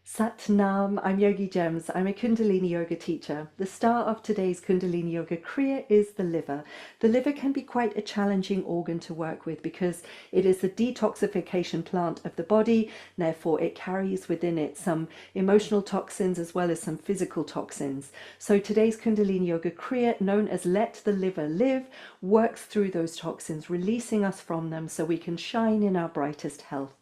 Satnam, I'm Yogigems. I'm a Kundalini yoga teacher. The star of today's Kundalini yoga Kriya is the liver. The liver can be quite a challenging organ to work with because it is the detoxification plant of the body. Therefore, it carries within it some emotional toxins as well as some physical toxins. So today's Kundalini yoga Kriya, known as Let the Liver Live, works through those toxins, releasing us from them so we can shine in our brightest health.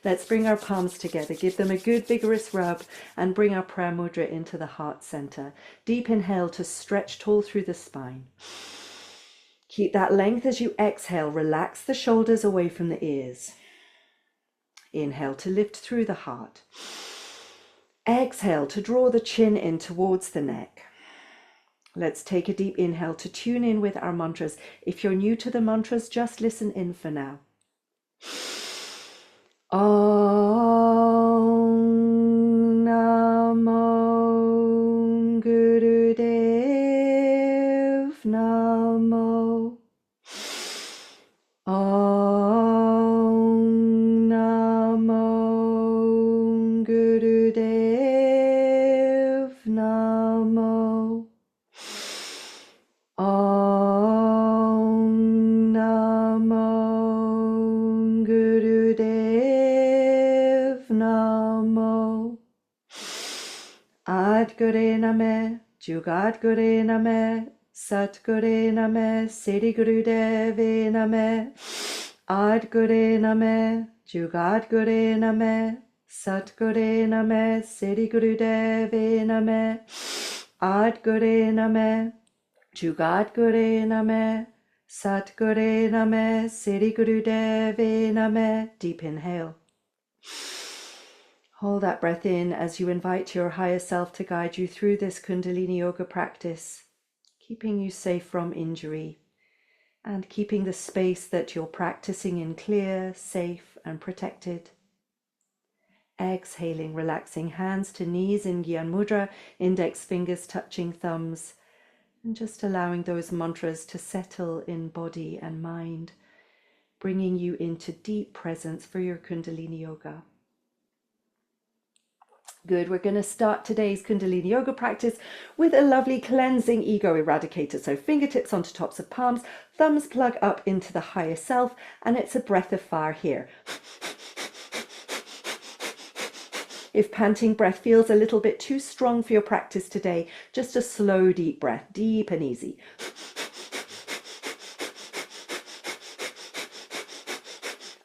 Let's bring our palms together, give them a good vigorous rub, and bring our prayer mudra into the heart center. Deep inhale to stretch tall through the spine. Keep that length as you exhale. Relax the shoulders away from the ears. Inhale to lift through the heart. Exhale to draw the chin in towards the neck. Let's take a deep inhale to tune in with our mantras. If you're new to the mantras, just listen in for now. Om Namo Gurudev Namo. Om Namo Gurudev Namo. Om Namo Gurudev Namo. Adgure Name, Jugadgure Name, Satgure Name, Siddhi Gurudeve Name. Adgure Name, Jugadgure Name, Satgure Name, Siddhi Gurudeve Name. Adgure Name, Jugadgure Name, Satgure Name, Siddhi Gurudeve Name. Deep inhale. Hold that breath in as you invite your higher self to guide you through this Kundalini yoga practice, keeping you safe from injury and keeping the space that you're practicing in clear, safe, and protected. Exhaling, relaxing hands to knees in Gyan Mudra, index fingers touching thumbs, and just allowing those mantras to settle in body and mind, bringing you into deep presence for your Kundalini yoga. Good, we're going to start today's Kundalini yoga practice with a lovely cleansing ego eradicator. So fingertips onto tops of palms, thumbs plug up into the higher self, and it's a breath of fire here. If panting breath feels a little bit too strong for your practice today, just a slow, deep breath, deep and easy.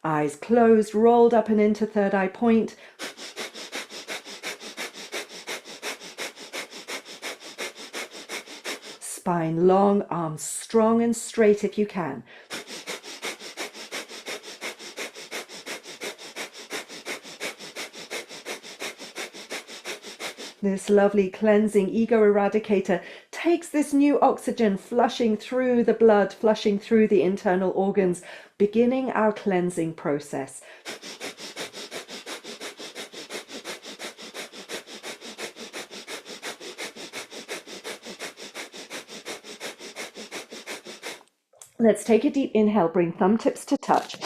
Eyes closed, rolled up and into third eye point. Spine long, arms strong and straight if you can. This lovely cleansing ego eradicator takes this new oxygen, flushing through the blood, flushing through the internal organs, beginning our cleansing process. Let's take a deep inhale, bring thumb tips to touch.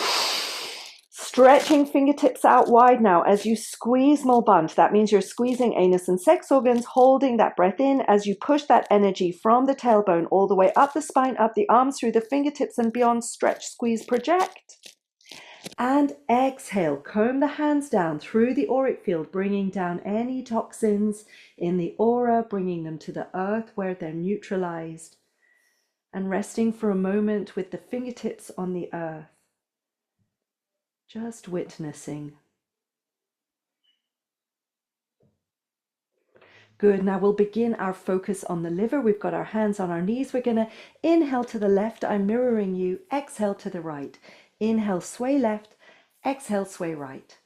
Stretching fingertips out wide now as you squeeze Mulband. That means you're squeezing anus and sex organs, holding that breath in as you push that energy from the tailbone all the way up the spine, up the arms, through the fingertips and beyond. Stretch, squeeze, project. And exhale, comb the hands down through the auric field, bringing down any toxins in the aura, bringing them to the earth where they're neutralized. And resting for a moment with the fingertips on the earth. Just witnessing. Good, now we'll begin our focus on the liver. We've got our hands on our knees. We're going to inhale to the left. I'm mirroring you. Exhale to the right. Inhale, sway left. Exhale, sway right.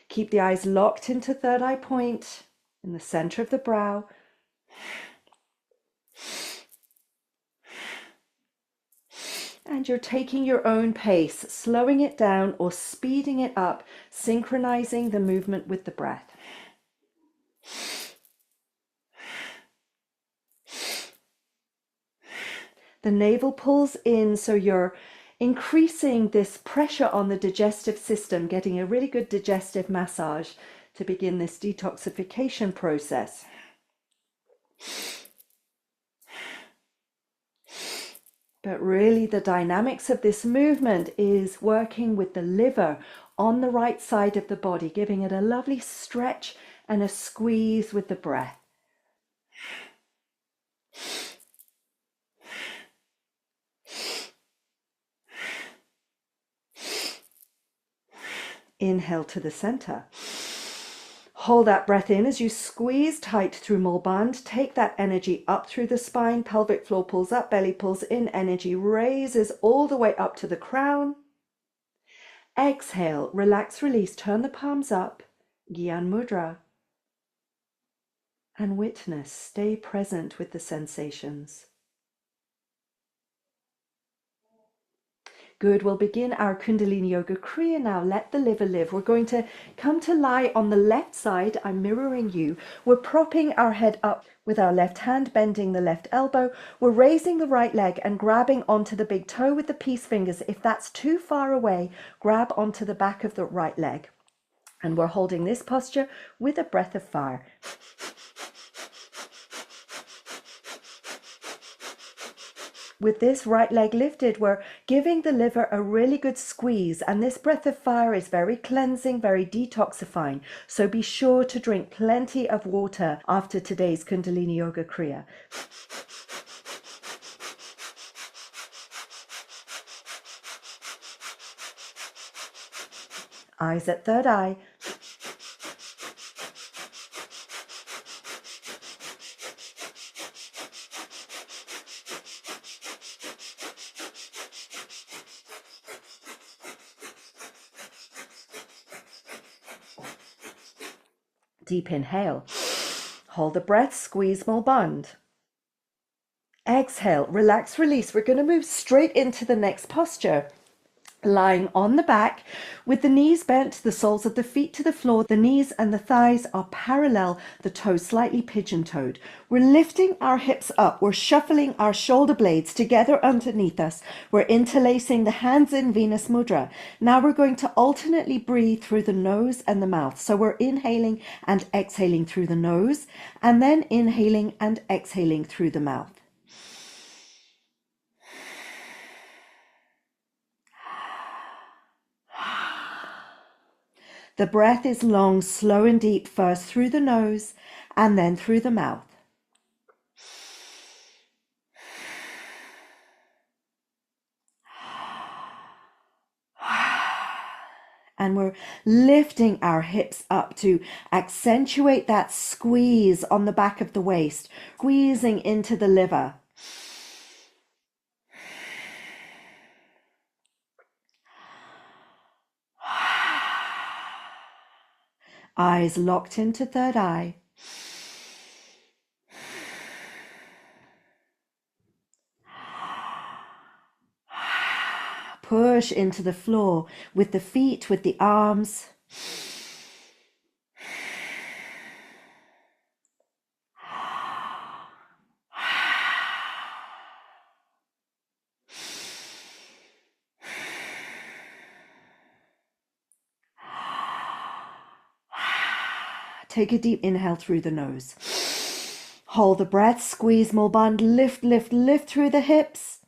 Keep the eyes locked into third eye point in the center of the brow. And you're taking your own pace, slowing it down or speeding it up, synchronizing the movement with the breath. The navel pulls in, so you're increasing this pressure on the digestive system, getting a really good digestive massage to begin this detoxification process. But really the dynamics of this movement is working with the liver on the right side of the body, giving it a lovely stretch and a squeeze with the breath. Inhale to the center. Hold that breath in as you squeeze tight through Mulband. Take that energy up through the spine. Pelvic floor pulls up, belly pulls in. Energy raises all the way up to the crown. Exhale, relax, release. Turn the palms up. Gyan Mudra. And witness. Stay present with the sensations. Good, we'll begin our Kundalini Yoga Kriya now. Let the liver live. We're going to come to lie on the left side. I'm mirroring you. We're propping our head up with our left hand, bending the left elbow. We're raising the right leg and grabbing onto the big toe with the peace fingers. If that's too far away, grab onto the back of the right leg. And we're holding this posture with a breath of fire. With this right leg lifted, we're giving the liver a really good squeeze, and this breath of fire is very cleansing, very detoxifying. So be sure to drink plenty of water after today's Kundalini Yoga Kriya. Eyes at third eye. Deep inhale. Hold the breath, squeeze Mulband. Exhale, relax, release. We're going to move straight into the next posture. Lying on the back with the knees bent, the soles of the feet to the floor. The knees and the thighs are parallel, the toes slightly pigeon-toed. We're lifting our hips up. We're shuffling our shoulder blades together underneath us. We're interlacing the hands in Venus Mudra. Now we're going to alternately breathe through the nose and the mouth. So we're inhaling and exhaling through the nose, and then inhaling and exhaling through the mouth. The breath is long, slow and deep, first through the nose and then through the mouth. And we're lifting our hips up to accentuate that squeeze on the back of the waist, squeezing into the liver. Eyes locked into third eye. Push into the floor with the feet, with the arms. Take a deep inhale through the nose. Hold the breath, squeeze Mulband, lift, lift, lift through the hips.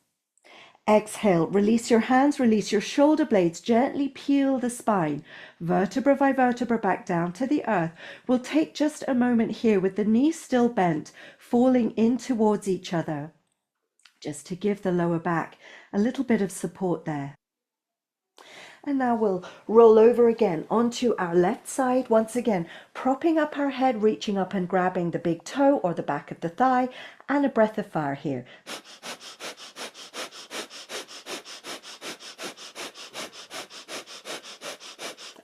Exhale, release your hands, release your shoulder blades, gently peel the spine, vertebra by vertebra back down to the earth. We'll take just a moment here with the knees still bent, falling in towards each other, just to give the lower back a little bit of support there. And now we'll roll over again onto our left side, once again, propping up our head, reaching up and grabbing the big toe or the back of the thigh, and a breath of fire here.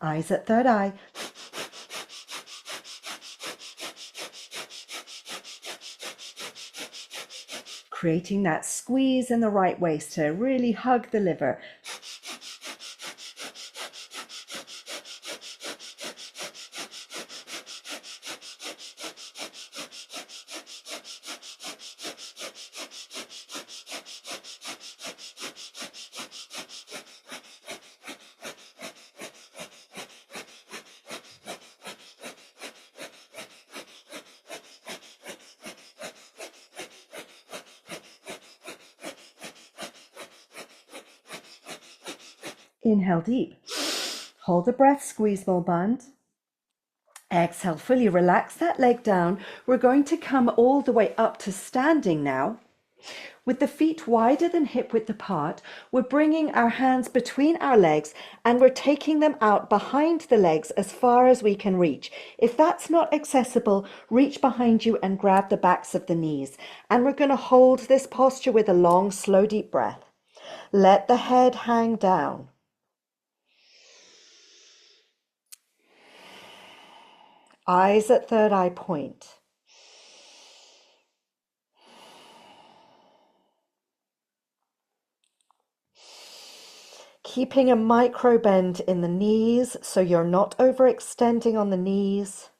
Eyes at third eye. Creating that squeeze in the right waist to really hug the liver. Inhale deep. Hold the breath, squeeze more band. Exhale, fully relax that leg down. We're going to come all the way up to standing now. With the feet wider than hip width apart, we're bringing our hands between our legs and we're taking them out behind the legs as far as we can reach. If that's not accessible, reach behind you and grab the backs of the knees. And we're going to hold this posture with a long, slow, deep breath. Let the head hang down. Eyes at third eye point. Keeping a micro bend in the knees so you're not overextending on the knees.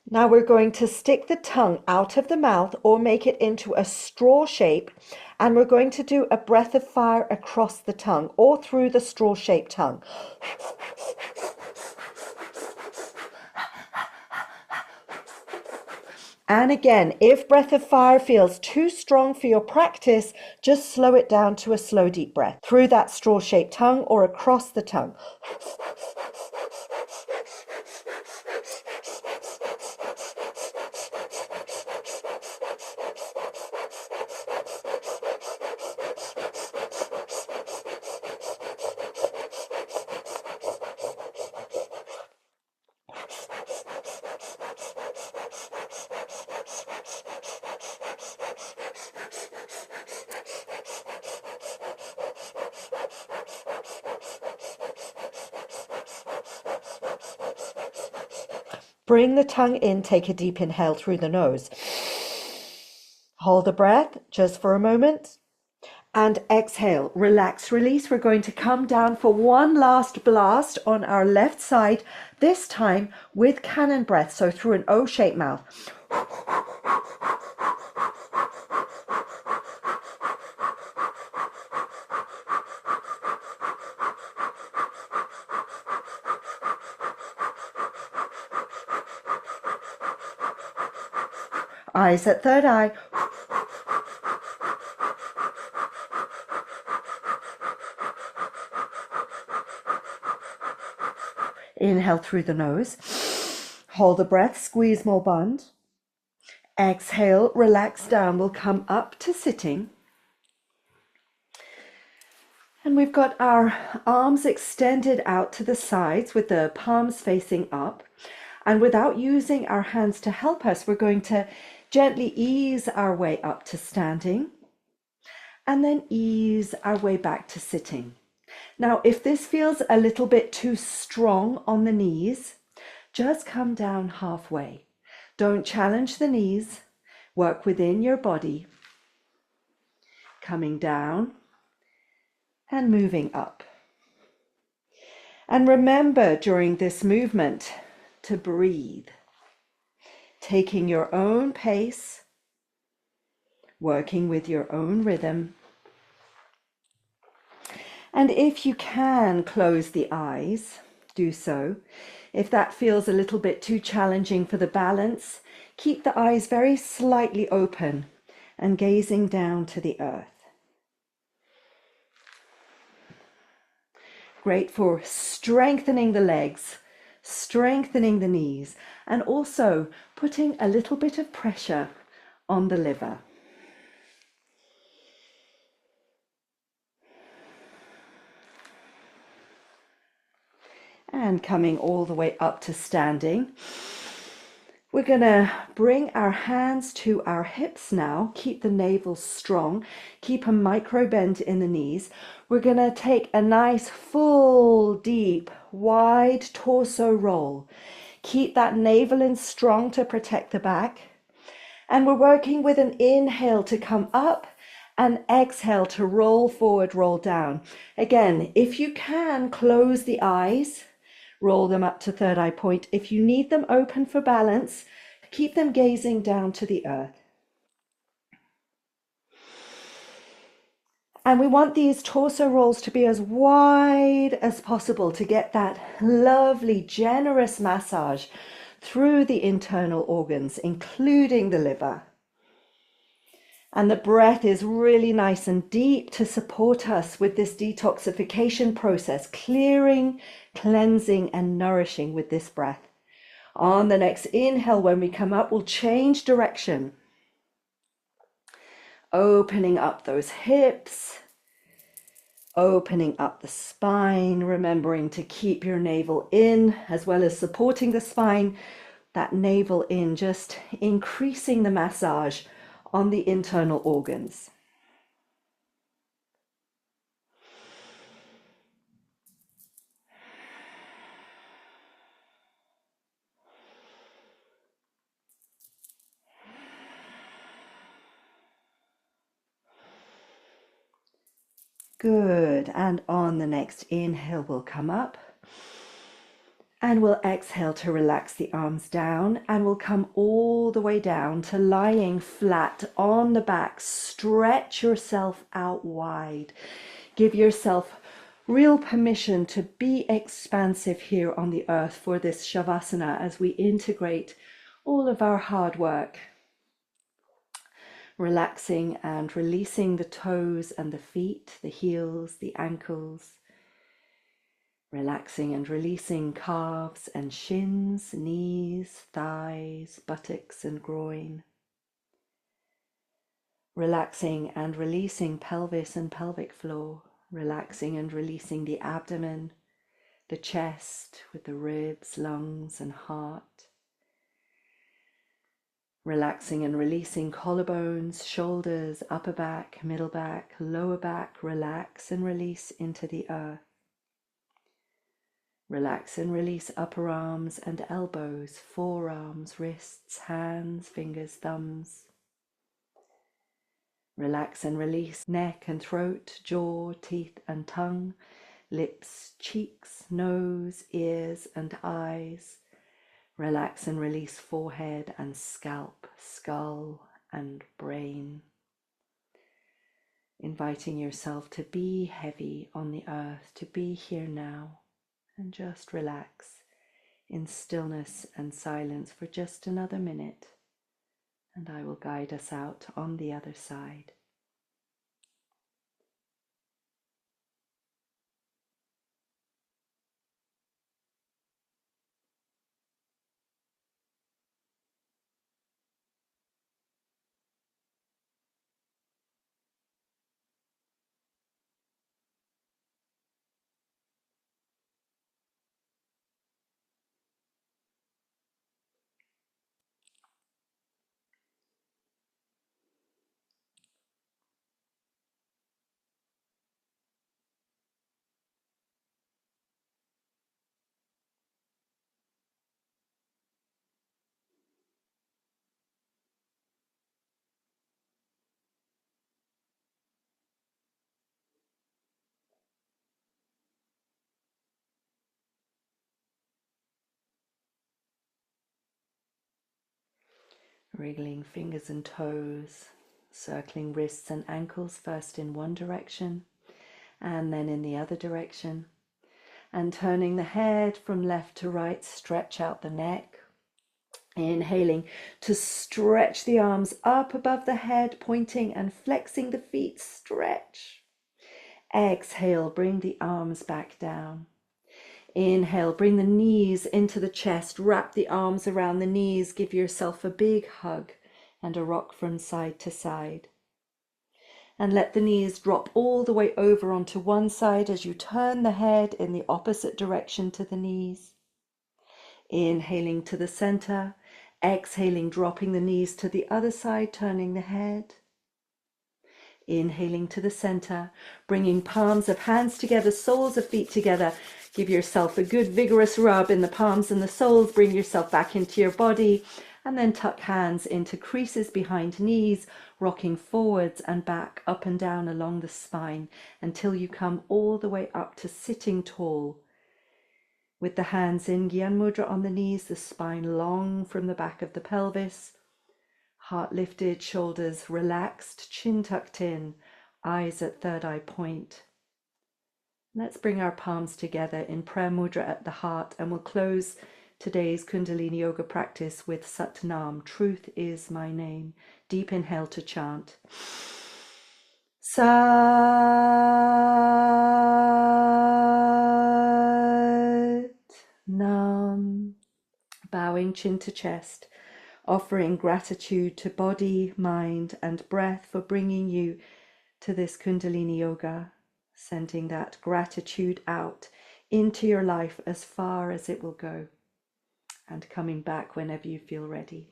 Now we're going to stick the tongue out of the mouth or make it into a straw shape, and we're going to do a breath of fire across the tongue or through the straw-shaped tongue. And again, if breath of fire feels too strong for your practice, just slow it down to a slow, deep breath through that straw-shaped tongue or across the tongue. Bring the tongue in, take a deep inhale through the nose. Hold the breath just for a moment. And exhale, relax, release. We're going to come down for one last blast on our left side, this time with cannon breath, so through an O-shaped mouth. Eyes at third eye. Inhale through the nose. Hold the breath, squeeze more band. Exhale, relax down. We'll come up to sitting. And we've got our arms extended out to the sides with the palms facing up. And without using our hands to help us, we're going to gently ease our way up to standing and then ease our way back to sitting. Now, if this feels a little bit too strong on the knees, just come down halfway. Don't challenge the knees. Work within your body. Coming down and moving up. And remember during this movement to breathe, taking your own pace, working with your own rhythm. And if you can close the eyes, do so. If that feels a little bit too challenging for the balance, keep the eyes very slightly open and gazing down to the earth. Great for strengthening the legs, strengthening the knees, and also putting a little bit of pressure on the liver. And coming all the way up to standing. We're going to bring our hands to our hips now. Keep the navel strong. Keep a micro bend in the knees. We're going to take a nice full, deep, wide torso roll. Keep that navel in strong to protect the back. And we're working with an inhale to come up and exhale to roll forward, roll down. Again, if you can, close the eyes. Roll them up to third eye point. If you need them open for balance, keep them gazing down to the earth. And we want these torso rolls to be as wide as possible to get that lovely, generous massage through the internal organs, including the liver. And the breath is really nice and deep to support us with this detoxification process, clearing, cleansing, and nourishing with this breath. On the next inhale, when we come up, we'll change direction. Opening up those hips, opening up the spine, remembering to keep your navel in as well as supporting the spine. That navel in, just increasing the massage on the internal organs. Good. And on the next inhale, we'll come up. And we'll exhale to relax the arms down, and we'll come all the way down to lying flat on the back. Stretch yourself out wide. Give yourself real permission to be expansive here on the earth for this Shavasana as we integrate all of our hard work. Relaxing and releasing the toes and the feet, the heels, the ankles. Relaxing and releasing calves and shins, knees, thighs, buttocks and groin. Relaxing and releasing pelvis and pelvic floor. Relaxing and releasing the abdomen, the chest with the ribs, lungs and heart. Relaxing and releasing collarbones, shoulders, upper back, middle back, lower back. Relax and release into the earth. Relax and release upper arms and elbows, forearms, wrists, hands, fingers, thumbs. Relax and release neck and throat, jaw, teeth and tongue, lips, cheeks, nose, ears and eyes. Relax and release forehead and scalp, skull and brain. Inviting yourself to be heavy on the earth, to be here now. And just relax in stillness and silence for just another minute, and I will guide us out on the other side. Wriggling fingers and toes, circling wrists and ankles first in one direction and then in the other direction. And turning the head from left to right, stretch out the neck. Inhaling to stretch the arms up above the head, pointing and flexing the feet, stretch. Exhale, bring the arms back down. Inhale, bring the knees into the chest, wrap the arms around the knees, give yourself a big hug and a rock from side to side. And let the knees drop all the way over onto one side as you turn the head in the opposite direction to the knees. Inhaling to the center, exhaling, dropping the knees to the other side, turning the head. Inhaling to the center, bringing palms of hands together, soles of feet together. Give yourself a good vigorous rub in the palms and the soles. Bring yourself back into your body and then tuck hands into creases behind knees, rocking forwards and back, up and down along the spine until you come all the way up to sitting tall. With the hands in Gyan Mudra on the knees, the spine long from the back of the pelvis. Heart lifted, shoulders relaxed, chin tucked in, eyes at third eye point. Let's bring our palms together in prayer mudra at the heart, and we'll close today's Kundalini Yoga practice with Sat Nam, truth is my name. Deep inhale to chant. Sat Nam. Bowing chin to chest, offering gratitude to body, mind, and breath for bringing you to this Kundalini Yoga, sending that gratitude out into your life as far as it will go, and coming back whenever you feel ready.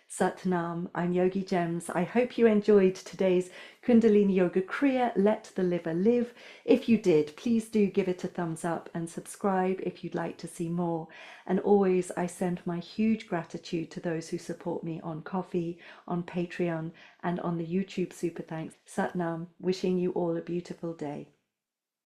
Sat Nam, I'm Yogigems. I hope you enjoyed today's Kundalini Yoga Kriya, Let the Liver Live. If you did, please do give it a thumbs up and subscribe if you'd like to see more. And always, I send my huge gratitude to those who support me on Ko-fi, on Patreon, and on the YouTube Super Thanks. Sat Nam, wishing you all a beautiful day.